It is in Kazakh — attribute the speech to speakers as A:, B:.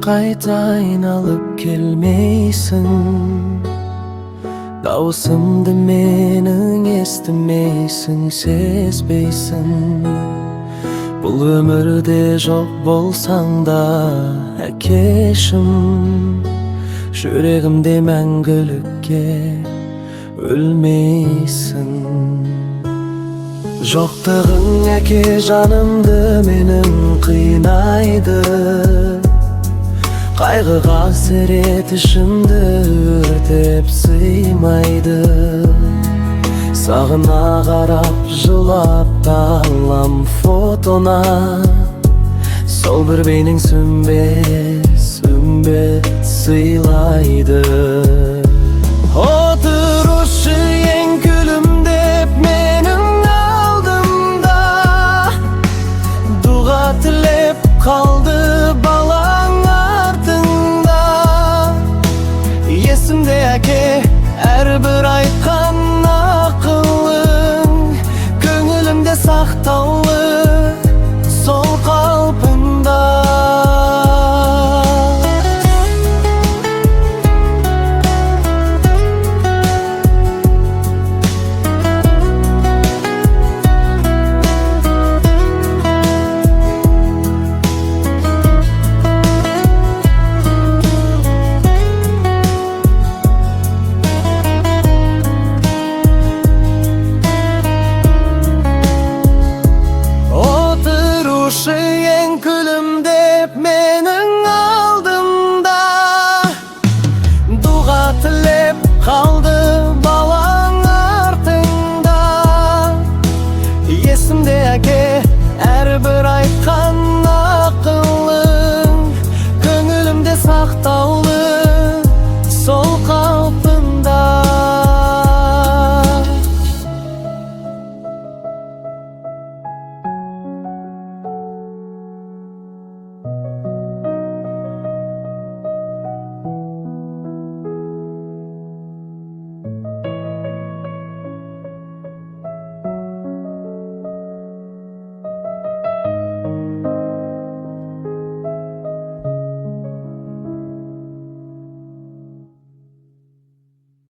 A: Qayta aynalıp gelmeysin. Dağısımdı menin estimeysin, sezbeysin. Bul ömürde çok bolsan da ekeşim. Şu yüreğimde мәңгілікке ölmeysin. Жоқтығың әке жанымды менің қинайды. Қайғы қасірет ішімді өртеп сыймайды. Сағына қарап жылап қалам фотона. Сол бір бейнің сүмбет сыйлайды.